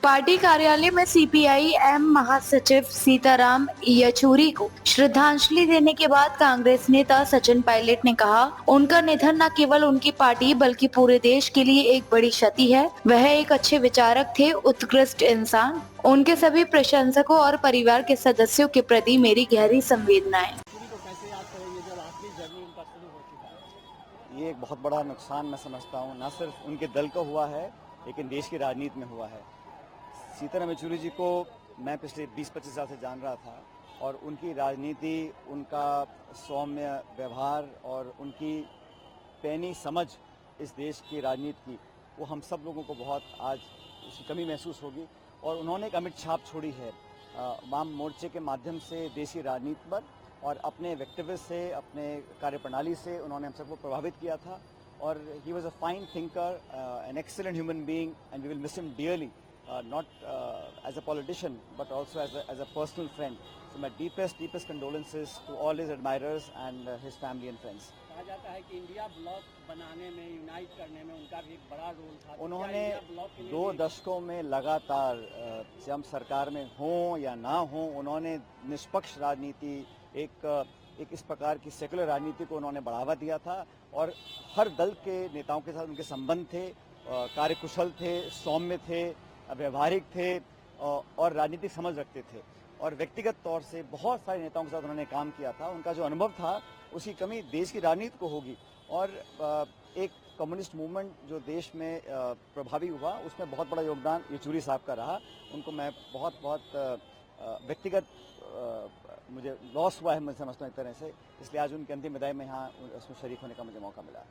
Party कार्यालय में CPI M महासचिव सीताराम येचुरी को श्रद्धांजलि देने के बाद कांग्रेस नेता सचिन पायलट ने कहा, उनका निधन न केवल उनकी पार्टी बल्कि पूरे देश के लिए एक बड़ी क्षति है। वह एक अच्छे विचारक थे, उत्कृष्ट इंसान। उनके सभी प्रशंसकों और परिवार के सदस्यों के प्रति मेरी गहरी संवेदनाएं। को कैसे याद करेंगे जब आखिरी जर्नी उनका शुरू हो चुका है? ये एक बहुत बड़ा नुकसान मैं समझता हूँ, न सिर्फ उनके दल को हुआ है लेकिन देश की राजनीति में हुआ है। सीताराम येचुरी जी को मैं पिछले 20-25 साल से जान रहा था और उनकी राजनीति, उनका सौम्य व्यवहार और उनकी पैनी समझ इस देश की राजनीति की, वो हम सब लोगों को बहुत आज उसकी कमी महसूस होगी। और उन्होंने एक अमिट छाप छोड़ी है वाम मोर्चे के माध्यम से देश की राजनीति पर, और अपने व्यक्तित्व से, अपने कार्यप्रणाली से उन्होंने हम सबको प्रभावित किया था। और he was a fine thinker, an excellent human being, and we will miss him dearly, not as a politician but also as a personal friend. So my deepest condolences to all his admirers and his family and friends. कहा जाता है कि India block बनाने में, unite करने में उनका भी एक बड़ा रोल था। उन्होंने 2 दशकों में लगातार, चाहे हम सरकार में हों या ना हों, उन्होंने निष्पक्ष राजनीति, एक इस प्रकार की सेकुलर राजनीति को उन्होंने बढ़ावा दिया था। और हर दल के नेताओं के साथ उनके संबंध थे, कार्यकुशल थे, सौम्य थे, व्यवहारिक थे और राजनीतिक समझ रखते थे। और व्यक्तिगत तौर से बहुत सारे नेताओं के साथ उन्होंने काम किया था। उनका जो अनुभव था उसकी कमी देश की राजनीति को होगी। और एक कम्युनिस्ट मूवमेंट जो देश में प्रभावी हुआ, उसमें बहुत बड़ा योगदान येचुरी साहब का रहा। उनको मैं बहुत व्यक्तिगत मुझे लॉस हुआ है, मैं समझता हूँ एक तरह से, इसलिए आज उनकी अंतिम विदाई में यहाँ उसमें शरीक होने का मुझे मौका मिला।